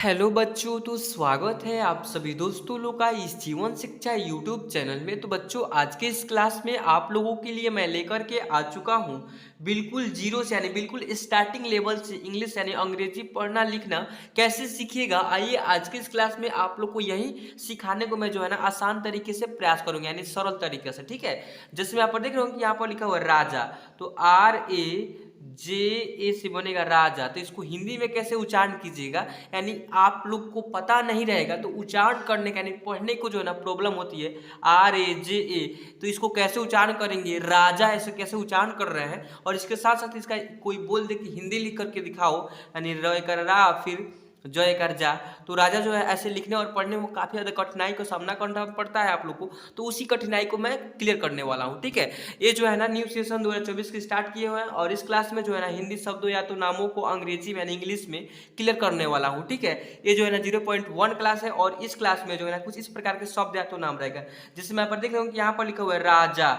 Hello बच्चों, तो स्वागत है आप सभी दोस्तों लोग का इस जीवन शिक्षा यूट्यूब चैनल में। तो बच्चों, आज के इस क्लास में आप लोगों के लिए मैं लेकर के आ चुका हूँ बिल्कुल जीरो से यानी बिल्कुल स्टार्टिंग लेवल से इंग्लिश यानी अंग्रेजी पढ़ना लिखना कैसे सीखिएगा। आइए आज के इस क्लास में आप लोग को यही सिखाने को मैं जो है ना आसान तरीके से प्रयास करूंगा यानी सरल तरीके से। ठीक है, जैसे मैं यहाँ पर देख रहा हूँ कि यहाँ पर लिखा हुआ है राजा, तो RAJA से बनेगा राजा। तो इसको हिंदी में कैसे उच्चारण कीजिएगा, यानी आप लोग को पता नहीं रहेगा तो उच्चारण करने का यानी पढ़ने को जो है ना प्रॉब्लम होती है। RAJA, तो इसको कैसे उच्चारण करेंगे, राजा ऐसे कैसे उच्चारण कर रहे हैं। और इसके साथ साथ इसका कोई बोल दे कि हिंदी लिख करके दिखाओ, यानी र कर रा फिर जय कर जा। तो राजा जो है ऐसे लिखने और पढ़ने में काफ़ी ज़्यादा कठिनाई का सामना करना पड़ता है आप लोग को, तो उसी कठिनाई को मैं क्लियर करने वाला हूँ। ठीक है, ये जो है ना न्यू सेशन 2024 के स्टार्ट किए हुए हैं और इस क्लास में जो है ना हिंदी शब्दों या तो नामों को अंग्रेजी में यानी इंग्लिश में क्लियर करने वाला हूँ। ठीक है, ये जो है ना 0.1 क्लास है और इस क्लास में जो है ना कुछ इस प्रकार के शब्द या तो नाम रहेगा। जैसे मैं यहाँ पर देख रहा हूँ कि यहाँ पर लिखा हुआ है राजा,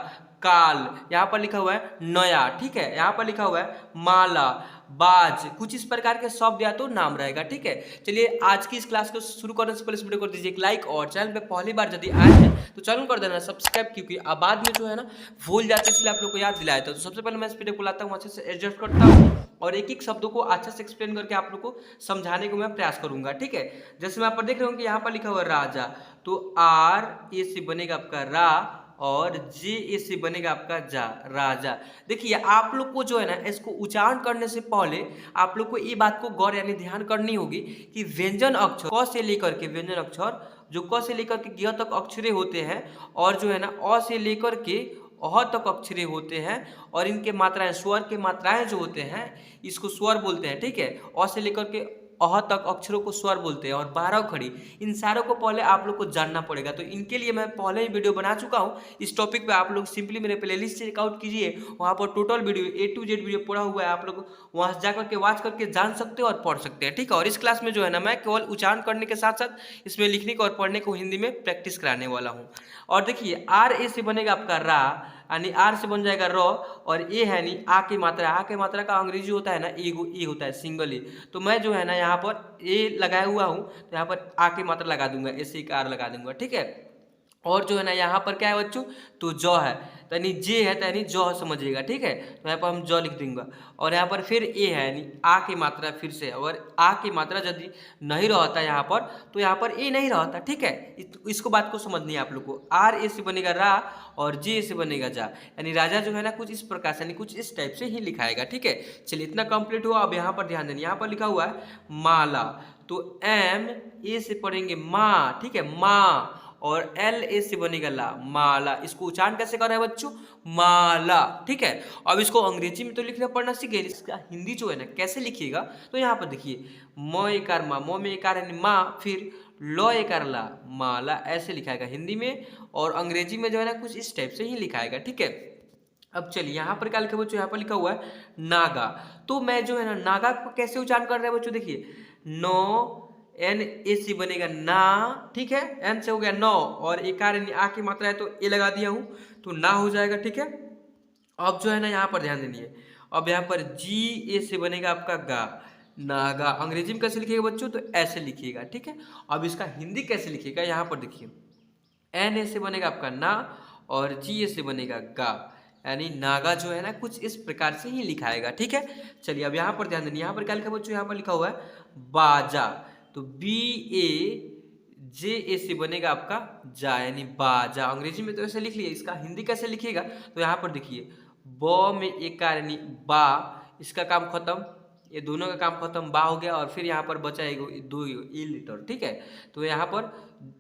काल, यहाँ पर लिखा हुआ है नया। ठीक है, यहाँ पर लिखा हुआ है माला, बाज, कुछ इस प्रकार के शब्द या तो नाम रहेगा। ठीक है, चलिए आज की इस क्लास को शुरू करने से पहले इस वीडियो को कर दीजिए एक लाइक और चैनल पे पहली बार यदि आए हैं तो चैनल कर देना सब्सक्राइब, क्योंकि अब बाद में जो है ना भूल जाते हैं, इसलिए आप लोग को याद दिलाया था। तो सबसे पहले मैं इस वीडियो को लाता हूँ, अच्छे से एडजस्ट करता हूँ और एक एक शब्दों को अच्छे से एक्सप्लेन करके आप लोग को समझाने को मैं प्रयास करूंगा। ठीक है, जैसे मैं यहाँ पर देख रहा हूँ कि यहाँ पर लिखा हुआ है राजा, तो RA से बनेगा आपका रा और JA से बनेगा आपका जा, राजा। देखिए आप लोग को जो है ना इसको उच्चारण करने से पहले आप लोग को ये बात को गौर यानी ध्यान करनी होगी कि व्यंजन अक्षर क से लेकर के व्यंजन अक्षर जो क से लेकर के ग तक अक्षरे होते हैं और जो है ना अ से लेकर के अह तक अक्षरे होते हैं और इनके मात्राएं स्वर के मात्राएं जो होते हैं इसको स्वर बोलते हैं। ठीक है, अ से लेकर के अह तक अक्षरों को स्वर बोलते हैं और 12 खड़ी, इन सारों को पहले आप लोग को जानना पड़ेगा। तो इनके लिए मैं पहले ही वीडियो बना चुका हूँ इस टॉपिक पे, आप लोग सिंपली मेरे प्लेलिस्ट से चेकआउट कीजिए, वहाँ पर total video A to Z video पड़ा हुआ है, आप लोग वहाँ से जाकर के वॉच करके जान सकते हो और पढ़ सकते हैं। ठीक है, और इस क्लास में जो है ना मैं केवल उच्चारण करने के साथ साथ इसमें लिखने को और पढ़ने को हिंदी में प्रैक्टिस कराने वाला हूँ। और देखिए RA से बनेगा आपका रा, यानी आर से बन जाएगा र, और ए है यानी आ की मात्रा, आ की मात्रा का अंग्रेजी होता है ना ए होता है सिंगल ए। तो मैं जो है ना यहाँ पर ए लगाया हुआ हूँ तो यहाँ पर आ की मात्रा लगा दूंगा, ऐसे एक आर लगा दूंगा। ठीक है, और जो है ना यहाँ पर क्या है बच्चों, तो जौ है तो यानी जे है तो यानी जौ समझिएगा। ठीक है, तो यहाँ पर हम जौ लिख दूंगा और यहाँ पर फिर ए है यानी आ की मात्रा फिर से, और आ की मात्रा यदि नहीं रहता यहाँ पर तो यहाँ पर ए नहीं रहता। ठीक है, इसको बात को समझनी है आप लोग को। RA से बनेगा रा और जे से बनेगा जा, यानी राजा जो है ना कुछ इस प्रकार से यानी कुछ इस टाइप से ही लिखाएगा। ठीक है, चलिए इतना कंप्लीट हुआ। अब यहाँ पर ध्यान देना, यहाँ पर लिखा हुआ है माला, तो MA से पढ़ेंगे माँ। ठीक है, माँ, और LA से बनेगा ला, माला। इसको उच्चारण कैसे कर रहे हैं बच्चों, माला। ठीक है, अब इसको अंग्रेजी में तो लिखना पढ़ना सीख गए, इसका हिंदी जो है ना कैसे लिखिएगा, तो यहाँ पर देखिए म एकार माँ, म में एकार यानी माँ, फिर लो एकार ला, माला, ऐसे लिखाएगा हिंदी में, और अंग्रेजी में जो है ना कुछ इस टाइप से ही लिखाएगा। ठीक है, अब चलिए यहाँ पर क्या लिखा बच्चों, यहाँ पर लिखा हुआ है नागा, तो मैं जो है ना नागा को कैसे उच्चारण कर रहे हैं बच्चों, देखिए नो, NAC बनेगा ना। ठीक है, एन से हो गया नौ और एकार आ की मात्रा है तो ए लगा दिया हूँ तो ना हो जाएगा। ठीक है, अब जो है ना यहाँ पर ध्यान देंगे, अब यहाँ पर GA से बनेगा आपका गा, नागा। अंग्रेजी में कैसे लिखिएगा बच्चों, तो ऐसे लिखिएगा। ठीक है, अब इसका हिंदी कैसे लिखिएगा, यहाँ पर देखिए NA से बनेगा आपका ना और GA से बनेगा गा, यानी नागा जो है ना कुछ इस प्रकार से ही लिखाएगा। ठीक है, चलिए अब यहाँ पर ध्यान देंगे, यहाँ पर क्या लिखा बच्चों, यहाँ पर लिखा हुआ है बाजा, तो BAJA से बनेगा आपका जा, यानी बाजा। अंग्रेजी में तो ऐसे लिख लिए, इसका हिंदी कैसे लिखिएगा, तो यहाँ पर देखिए ब में एक कार यानी बा, इसका काम खत्म, ये दोनों का काम खत्म, बा हो गया और फिर यहाँ पर बचा एक दो ए लीटर। ठीक है, तो यहाँ पर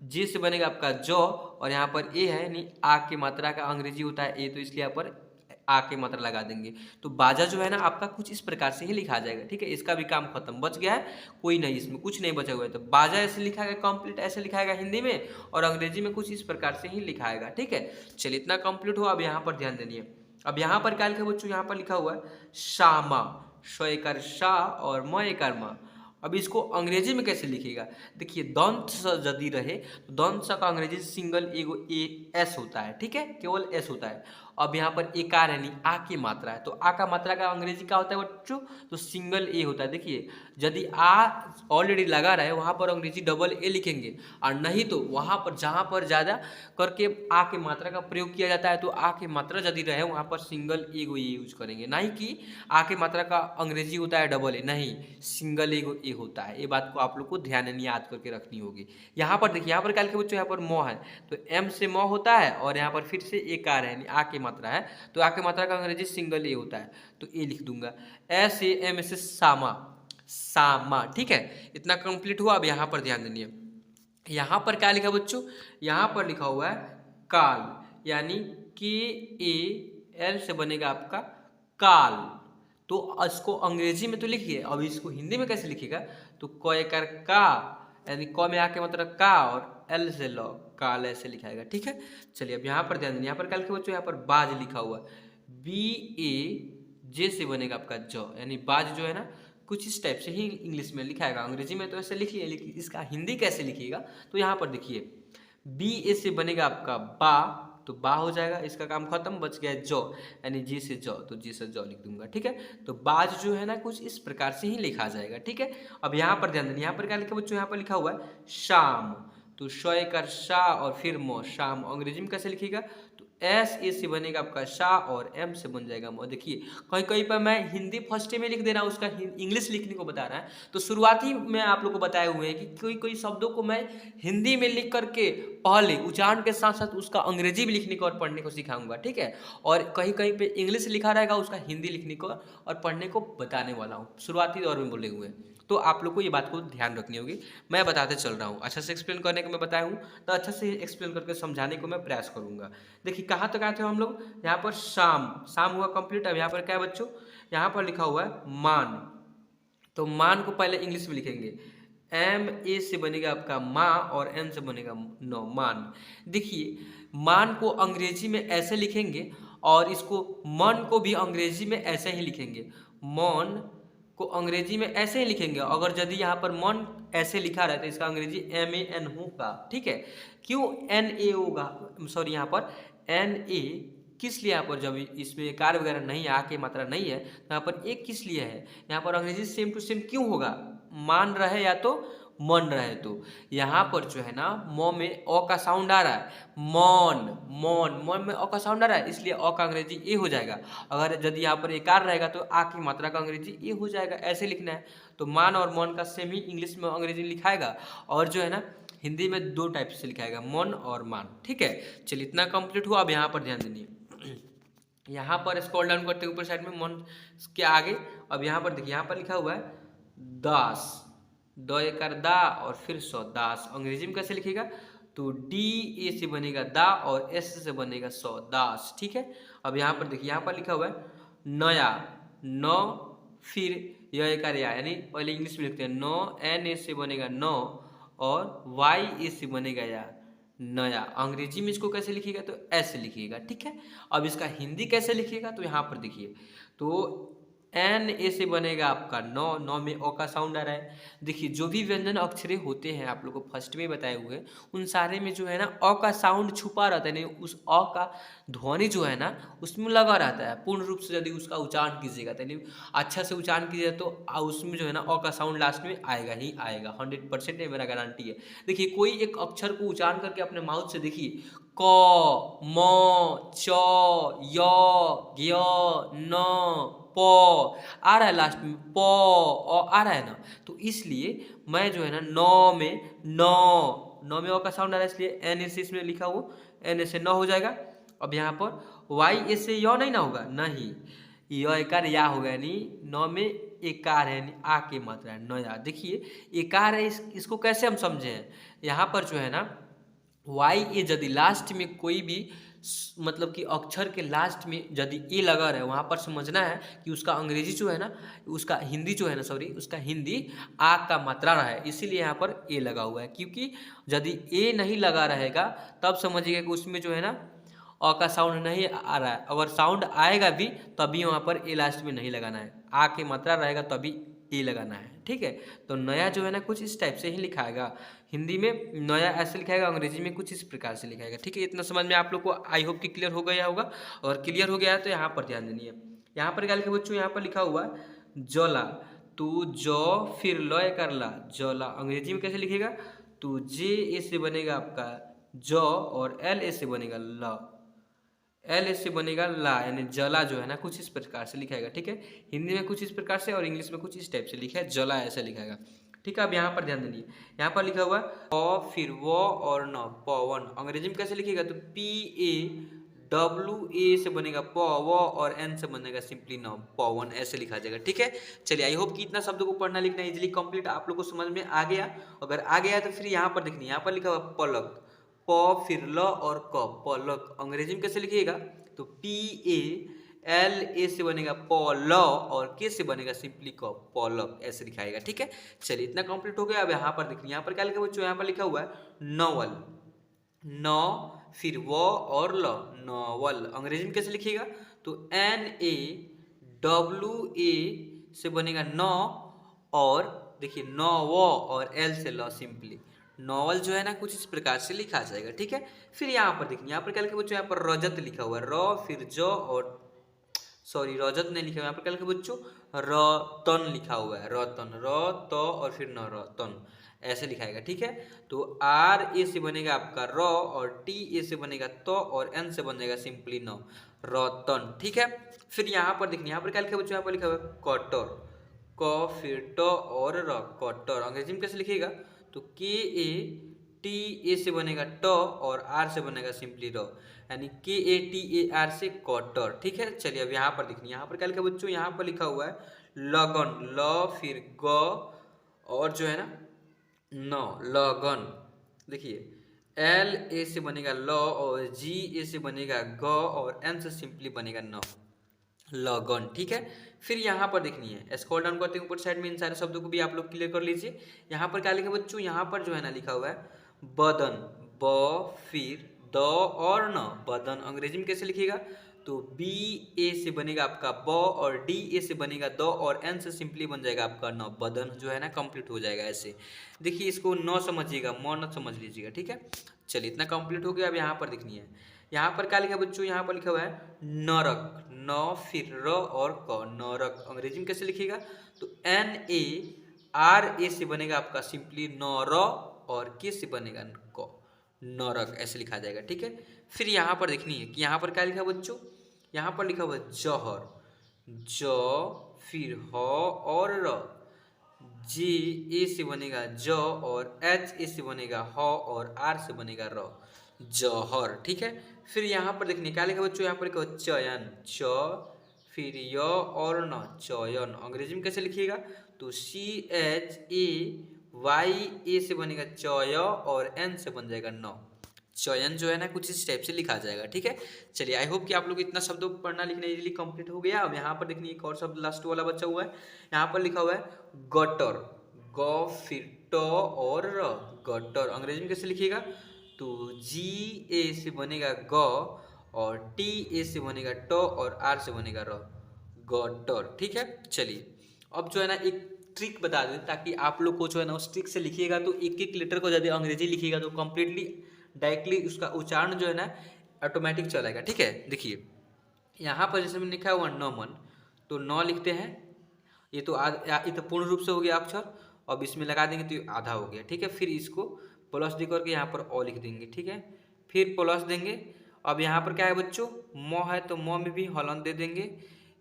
जे से बनेगा आपका जौ और यहाँ पर ए है यानी आ की मात्रा का अंग्रेजी होता है ए, तो इसलिए यहाँ पर आ की मात्रा लगा देंगे, तो बाजा जो है ना आपका कुछ इस प्रकार से ही लिखा जाएगा। ठीक है, इसका भी काम खत्म, बच गया है, कोई नहीं, इसमें कुछ नहीं बचा हुआ है, तो बाजा ऐसे लिखाएगा, कंप्लीट ऐसे लिखाएगा हिंदी में, और अंग्रेजी में कुछ इस प्रकार से ही लिखाएगा। ठीक है, चलिए इतना कंप्लीट हुआ। अब यहाँ पर ध्यान देनिए, अब यहाँ पर क्या लिखा बच्चों, यहाँ पर लिखा हुआ है शामा, श एकार शा और म एकार मा। अब इसको अंग्रेजी में कैसे लिखिएगा, देखिए दंत स यदि रहे तो दंत स का अंग्रेजी सिंगल एगो ए एस होता है। ठीक है, केवल एस होता है, अब यहाँ पर एकार यानी आ की मात्रा है, तो आ का मात्रा का अंग्रेजी क्या होता है बच्चों, तो सिंगल ए होता है। देखिए यदि आ ऑलरेडी लगा रहा है वहाँ पर अंग्रेजी डबल ए लिखेंगे, और नहीं तो वहाँ पर जहाँ पर ज़्यादा करके आ की मात्रा का प्रयोग किया जाता है तो आ की मात्रा यदि रहे वहाँ पर सिंगल ए को यूज करेंगे, नहीं कि आ की मात्रा का अंग्रेजी होता है डबल ए, नहीं सिंगल ए होता है। ये बात को आप लोग को ध्यान यानी याद करके रखनी होगी। यहाँ पर देखिए, यहाँ पर क्या लिखे बच्चों, यहाँ पर मौ है तो एम से मौ होता है, और यहाँ पर फिर से एक आ है यानी आ की मात्रा है, तो आ की मात्रा का अंग्रेजी सिंगल ए होता है, तो ए लिख दूंगा। एस ए एम से सामा, सामा, ठीक है, इतना कंप्लीट हुआ। अब यहाँ पर ध्यान देंगे, यहाँ पर क्या लिखा बच्चों, यहाँ पर लिखा हुआ है काल, यानी के ए एल से बनेगा आपका काल। तो इसको अंग्रेजी में तो लिखिए, अब इसको हिंदी में कैसे लिखिएगा, तो क कर का, यानी क में आके मतलब का, और एल से लो, काल ऐसे लिखाएगा, ठीक है। चलिए अब यहाँ पर ध्यान दें, यहाँ पर क्या लिखा बच्चों, यहाँ पर बाज लिखा हुआ है, बी ए जे से बनेगा आपका ज, यानी बाज जो है ना कुछ इस टाइप से ही इंग्लिश में लिखाएगा, अंग्रेजी में तो ऐसे लिखिए, लेकिन इसका हिंदी कैसे लिखिएगा, तो यहाँ पर देखिए बी ए से बनेगा आपका बा, तो बा हो जाएगा, इसका काम खत्म, बच गया जो, यानी जी से जो, तो जी से जो लिख दूंगा, ठीक है। तो बाज जो है ना कुछ इस प्रकार से ही लिखा जाएगा, ठीक है। अब यहाँ पर ध्यान दें, यहाँ पर क्या लिखा बच्चों, यहाँ पर लिखा हुआ है शाम, तो शय कर शाह और फिर मो, शाम, अंग्रेजी में कैसे लिखिएगा, तो एस ए से बनेगा आपका शाह और एम से बन जाएगा मो। देखिए कहीं कहीं पर मैं हिंदी फर्स्ट में लिख दे रहा हूँ, उसका इंग्लिश लिखने को बता रहा है, तो शुरुआती में आप लोग को बताए हुए हैं कि कोई कोई शब्दों को मैं हिंदी में लिख करके पहले उच्चारण के साथ साथ उसका अंग्रेजी भी लिखने को और पढ़ने को सिखाऊंगा, ठीक है। और कहीं कहीं पे इंग्लिश लिखा रहेगा, उसका हिंदी लिखने को और पढ़ने को बताने वाला हूँ, शुरुआती दौर में बोले हुए हैं, तो आप लोग को ये बात को ध्यान रखनी होगी। मैं बताते चल रहा हूँ, अच्छा से एक्सप्लेन करने को मैं बताया हूँ, तो अच्छा से एक्सप्लेन करके समझाने को मैं प्रयास करूँगा। देखिए कहाँ तक आए थे हम लोग, यहाँ पर शाम, शाम हुआ कंप्लीट। अब यहाँ पर क्या है बच्चों, यहाँ पर लिखा हुआ है मान, तो मान को पहले इंग्लिश में लिखेंगे, एम ए से बनेगा आपका माँ और एन से बनेगा नो, मान। देखिए मान को अंग्रेजी में ऐसे लिखेंगे और इसको मन को भी अंग्रेजी में ऐसे ही लिखेंगे, मौन को अंग्रेजी में ऐसे ही लिखेंगे। अगर यदि यहाँ पर मन ऐसे लिखा रहा है तो इसका अंग्रेजी एम ए एन होगा, ठीक है। क्यों एन ए होगा, सॉरी यहाँ पर एन ए किस लिए, यहाँ पर जब इसमें कार वगैरह नहीं है, आ की मात्रा नहीं है, तो यहाँ पर एक किस लिए है, यहाँ पर अंग्रेजी सेम टू सेम क्यों होगा, मान रहे या तो मन रहे, तो यहाँ पर जो है ना मौ में अ का साउंड आ रहा है, मौन, मौन, मौन में अ का साउंड आ रहा है, इसलिए अ का अंग्रेजी ए हो जाएगा। अगर यदि यहाँ पर एकार रहेगा तो आ की मात्रा का अंग्रेजी ए हो जाएगा, ऐसे लिखना है। तो मान और मौन का सेम ही इंग्लिश में अंग्रेजी लिखाएगा, और जो है ना हिंदी में दो टाइप से लिखाएगा, मौन और मान, ठीक है। चलिए इतना कंप्लीट हुआ। अब यहाँ पर ध्यान देंगे, यहाँ पर स्क्रॉल डाउन करते ऊपर साइड में मन के आगे, अब यहाँ पर देखिए, यहाँ पर लिखा हुआ है दास, द एकर दा और फिर सौ, दास, अंग्रेजी में कैसे लिखेगा, तो डी ए से बनेगा दा और एस से बनेगा सौ, दास, ठीक है। अब यहाँ पर देखिए, यहाँ पर लिखा हुआ है नया, नौ फिर यह एकर या, यानी पहले इंग्लिश में लिखते हैं नो, एन ए से बनेगा नो और वाई ए से बनेगा या, नया। अंग्रेजी में इसको कैसे लिखिएगा, तो ऐसे लिखिएगा, ठीक है। अब इसका हिंदी कैसे लिखिएगा, तो यहाँ पर देखिए, तो एन ए से बनेगा आपका नौ, नौ में ओ का साउंड आ रहा है। देखिए जो भी व्यंजन अक्षरे होते हैं आप लोग को फर्स्ट में बताए हुए, उन सारे में जो है ना अ का साउंड छुपा रहता है, नहीं उस अ का ध्वनि जो है ना उसमें लगा रहता है। पूर्ण रूप से यदि उसका उच्चारण कीजिएगा, यानी अच्छा से उच्चारण कीजिएगा, तो उसमें जो है ना अ का साउंड लास्ट में आएगा ही आएगा, 100% मेरा गारंटी है। देखिए कोई एक अक्षर को उच्चारण करके अपने माउथ से देखिए, क म च य ज्ञ न प आ रहा है, लास्ट में प आ रहा है ना, तो इसलिए मैं जो है ना नौ में नौ में का साउंड आ रहा है, इसलिए एन से इसमें लिखा हुआ एन से नौ हो जाएगा। अब यहाँ पर वाई ए से य नहीं ना होगा, नहीं य एकार या होगा, यानी नौ में एकार है, यानी आ की मात्रा है, नया। देखिए एकार है, इसको कैसे हम समझे हैं, यहाँ पर जो है ना वाई ए यदि लास्ट में कोई भी मतलब कि अक्षर के लास्ट में यदि ए लगा रहा है, वहाँ पर समझना है कि उसका अंग्रेजी जो है ना, उसका हिंदी जो है ना, सॉरी उसका हिंदी आ का मात्रा रहा है, इसीलिए यहाँ पर ए लगा हुआ है। क्योंकि यदि ए नहीं लगा रहेगा तब समझिएगा कि उसमें जो है ना अ का साउंड नहीं आ रहा है। अगर साउंड आएगा भी तभी वहाँ पर ए लास्ट में नहीं लगाना है, आ की मात्रा रहेगा तभी ए लगाना है। ठीक है। तो नया जो है ना कुछ इस टाइप से ही लिखाएगा, हिंदी में नया ऐसे लिखाएगा, अंग्रेजी में कुछ इस प्रकार से लिखाएगा, ठीक है। इतना समझ में आप लोग को आई होप कि क्लियर हो गया होगा, और क्लियर हो गया है तो यहाँ पर ध्यान देनी है। यहाँ पर क्या लिखा बच्चों, यहाँ पर लिखा हुआ जला, तो जौ फिर लय कर ला, जला अंग्रेजी में कैसे लिखेगा, तो जे ए से बनेगा आपका जौ और एल ए से बनेगा ल, एल ए से बनेगा ला, यानी जला जो है ना कुछ इस प्रकार से लिखाएगा, ठीक है। हिंदी में कुछ इस प्रकार से और इंग्लिश में कुछ इस टाइप से लिखा है, जला ऐसे लिखाएगा, ठीक है। अब यहाँ पर ध्यान देंगे, यहाँ पर लिखा हुआ है प फिर व और न, पवन अंग्रेजी में कैसे लिखेगा, तो पी ए डब्ल्यू ए से बनेगा प, व और एन से बनेगा सिंपली न, पवन ऐसे लिखा जाएगा, ठीक है। चलिए आई होप कि इतना शब्दों को पढ़ना लिखना इजीली कंप्लीट आप लोग को समझ में आ गया। अगर आ गया तो फिर यहाँ पर देखिए, यहाँ पर लिखा हुआ पलक, प फिर ल और क, पलक अंग्रेजी में कैसे लिखिएगा, तो पी ए एल ए से बनेगा पल और के से बनेगा सिंपली क, पलक ऐसे लिखाएगा, ठीक है। चलिए इतना कंप्लीट हो गया। अब यहाँ पर देखिए, यहाँ पर क्या लिखा बच्चों, यहाँ पर लिखा हुआ है नवल, न फिर व और ल, नवल अंग्रेजी में कैसे लिखिएगा, तो एन ए डब्ल्यू ए से बनेगा न और देखिए न व और एल से ल सिंपली, नॉवल जो है ना कुछ इस प्रकार से लिखा जाएगा, ठीक है। फिर यहाँ पर देखिए, यहाँ पर क्या लिखा बच्चों, यहाँ पर रजत लिखा हुआ है, र फिर ज और सॉरी रजत नहीं लिखा हुआ, यहाँ पर क्या लिखा बच्चों, रतन लिखा हुआ है, रतन, र त और फिर न, रतन ऐसे लिखाएगा, ठीक है। तो आर ए से बनेगा आपका र और टी ए से बनेगा त और एन से बनेगा सिंपली न, रतन, ठीक है। फिर यहाँ पर देखिए, यहाँ पर क्या लिखा बच्चों, यहाँ पर लिखा हुआ है कटर, क फिर ट और र, कटर अंग्रेजी में कैसे लिखिएगा, तो के ए टी ए से बनेगा ट और आर से बनेगा सिंपली र, यानी के ए टी ए आर से कटर, ठीक है। चलिए अब यहाँ पर देखिए, यहाँ पर क्या लिखा बच्चों, यहाँ पर लिखा हुआ है लगन, ल फिर ग और जो है ना न, लगन देखिए एल ए से बनेगा ल और जी ए से बनेगा ग और एन से सिंपली बनेगा न, लगन, ठीक है। फिर यहाँ पर देखनी है, स्क्रॉल डाउन करते हैं ऊपर साइड में, इन सारे शब्दों को भी आप लोग क्लियर कर लीजिए। यहाँ पर क्या लिखा बच्चों, यहाँ पर जो है ना लिखा हुआ है बदन, ब फिर द और न, बदन अंग्रेजी में कैसे लिखिएगा, तो बी ए से बनेगा आपका ब और डी ए से बनेगा द और एन से सिंपली बन जाएगा आपका न, बदन जो है ना कंप्लीट हो जाएगा ऐसे। देखिए इसको न समझिएगा, म न समझ लीजिएगा, ठीक है। चलिए इतना कंप्लीट हो गया। अब यहाँ पर देखनी है, यहाँ पर क्या लिखा बच्चों, यहाँ पर लिखा हुआ है नरक, न फिर र और क, नरक अंग्रेजी में कैसे लिखिएगा, तो एन ए आर ए से बनेगा आपका सिंपली न र और के से बनेगा क, नरक ऐसे लिखा जाएगा, ठीक है। फिर यहाँ पर देखनी है कि यहाँ पर क्या लिखा बच्चों, यहाँ पर लिखा हुआ है जहर, ज फिर ह और र, जे ए से बनेगा ज और एच ए से बनेगा ह और आर से बनेगा र, जहर, ठीक है। फिर यहाँ पर देखिए क्या लिखा बच्चों, यहाँ पर लिखा चयन, च फिर य और न, चयन अंग्रेजी में कैसे लिखिएगा, तो सी एच ए वाई ए से बनेगा चय और एन से बन जाएगा न, चयन जो है ना कुछ इस टाइप से लिखा जाएगा, ठीक है। चलिए आई होप कि आप लोग इतना शब्दों को पढ़ना लिखना इजीली कंप्लीट हो गया। अब यहाँ पर देखिए एक और शब्द लास्ट वाला बचा हुआ है, यहाँ पर लिखा हुआ है गटर, ग फिर ट और र, गटर अंग्रेजी में कैसे लिखिएगा, तो जी ए से बनेगा ग और टी ए से बनेगा ट और आर से बनेगा र, गटर, ठीक है। चलिए अब जो है ना एक ट्रिक बता दें ताकि आप लोग को जो है ना उस ट्रिक से लिखिएगा तो एक एक लेटर को यदि अंग्रेजी लिखिएगा तो कंप्लीटली डायरेक्टली उसका उच्चारण जो है ना ऑटोमेटिक चलेगा, ठीक है। देखिए यहाँ पर जैसे मैंने लिखा हुआ नमन, तो न लिखते हैं, ये तो ये तो पूर्ण रूप से हो गया अक्षर, अब इसमें लगा देंगे तो ये आधा हो गया, ठीक है। फिर इसको प्लस दे करके यहाँ पर अ लिख देंगे, ठीक है। फिर प्लस देंगे, अब यहाँ पर क्या है बच्चों, म है तो म में भी हलन दे देंगे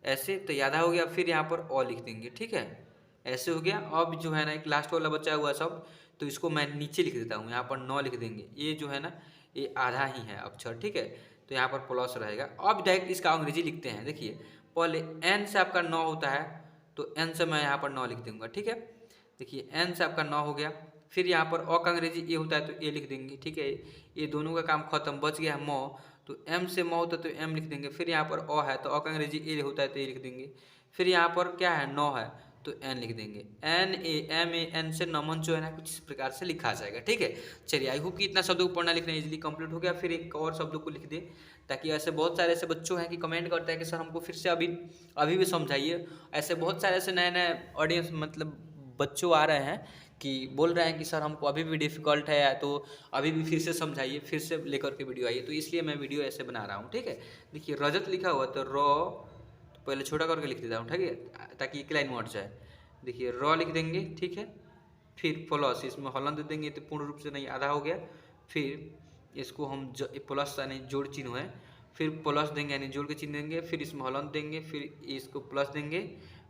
ऐसे, तो ये आधा हो गया। फिर यहाँ पर अ लिख देंगे, ठीक है, ऐसे हो गया। अब जो है ना एक लास्ट वाला बचा हुआ सब, तो इसको मैं नीचे लिख देता हूँ, यहाँ पर 9 लिख देंगे, ये जो है ना ये आधा ही है अक्षर, ठीक है, तो यहाँ पर प्लस रहेगा। अब डायरेक्ट इसका अंग्रेजी लिखते हैं, देखिए पहले एन से आपका 9 होता है तो एन से मैं यहाँ पर 9 लिख दूंगा, ठीक है। देखिए एन से आपका 9 हो गया। फिर यहाँ पर अ का अंग्रेजी ए होता है तो ए लिख देंगे, ठीक है, ये दोनों का काम खत्म, बच गया है म, तो एम से म होता है तो एम लिख देंगे। फिर यहाँ पर अ है तो अ का अंग्रेजी ए होता है तो ए लिख देंगे। फिर यहाँ पर क्या है 9 है तो एन लिख देंगे, N A M A N से नमन जो है ना कुछ इस प्रकार से लिखा जाएगा, ठीक है। चलिए आई होप कि इतना शब्दों को पढ़ना लिखना इजीली कंप्लीट हो गया। फिर एक और शब्दों को लिख दे, ताकि ऐसे बहुत सारे ऐसे बच्चों हैं कि कमेंट करते हैं कि सर हमको फिर से अभी भी समझाइए। ऐसे बहुत सारे ऐसे नए नए ऑडियंस मतलब बच्चों आ रहे हैं कि बोल रहे हैं कि सर हमको अभी भी डिफ़िकल्ट है, तो अभी भी फिर से समझाइए, फिर से लेकर के वीडियो आइए, तो इसलिए मैं वीडियो ऐसे बना रहा हूँ। ठीक है, देखिए रजत लिखा हुआ तो रॉ, तो पहले छोटा करके लिख देता हूँ, ठीक है, ताकि एक लाइन में हट जाए। देखिए रॉ लिख देंगे, ठीक है, फिर प्लस, इसमें हलन दे देंगे तो पूर्ण रूप से नहीं, आधा हो गया। फिर इसको हम प्लस यानी जोड़ चिन्ह है, फिर प्लस देंगे यानी जोड़ के चिन्ह देंगे, फिर इसमें हलन देंगे, फिर इसको प्लस देंगे,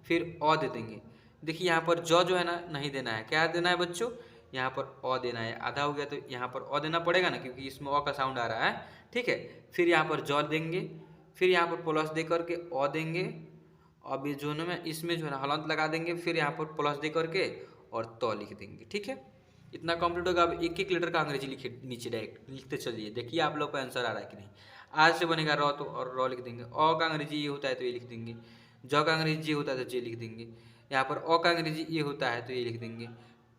फिर अ दे देंगे। देखिए यहाँ पर जो है ना नहीं देना है, क्या देना है बच्चों, यहाँ पर अ देना है। आधा हो गया तो यहाँ पर अ देना पड़ेगा ना, क्योंकि इसमें अ का साउंड आ रहा है। ठीक है, फिर यहाँ पर ज देंगे, फिर यहाँ पर प्लस दे करके अ देंगे। अब ये जो में इसमें जो है ना हलंत लगा देंगे, फिर यहाँ पर प्लस दे करके और तो लिख देंगे। ठीक है, इतना कंप्लीट होगा। अब एक एक लेटर का अंग्रेजी लिखे नीचे, डायरेक्ट लिखते चलिए, देखिए आप लोग का आंसर आ रहा है कि नहीं। आज से बनेगा रॉ, तो और रॉ लिख देंगे। अ का अंग्रेजी ये होता है तो ये लिख देंगे। ज का अंग्रेजी ये होता है तो जे लिख देंगे। यहाँ पर अ का अंग्रेजी ये होता है तो ये लिख देंगे।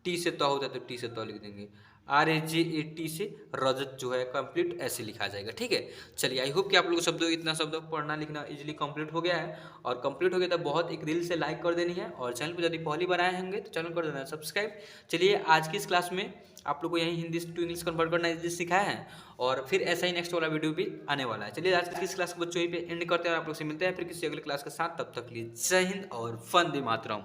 टी से तो होता है तो टी से तो लिख देंगे। RAJAT से रजत जो है कंप्लीट ऐसे लिखा जाएगा। ठीक है, चलिए आई होप कि आप लोगों को शब्दों इतना शब्दों पढ़ना लिखना इजीली कंप्लीट हो गया है। और कंप्लीट हो गया तो बहुत एक दिल से लाइक कर देनी है, और चैनल को यदि पहली बार आए होंगे तो चैनल कर देना सब्सक्राइब। चलिए आज की इस क्लास में आप लोग को यही हिंदी टू इंग्लिश कन्वर्ट करना इजीली सिखाया है, और फिर ऐसा ही नेक्स्ट वाला वीडियो भी आने वाला है। चलिए आज की इस क्लास को बच्चों यहीं पे एंड करते हैं, और आप लोग से मिलते हैं फिर किसी अगले क्लास के साथ। तब तक के लिए जय हिंद और वंदे मातरम।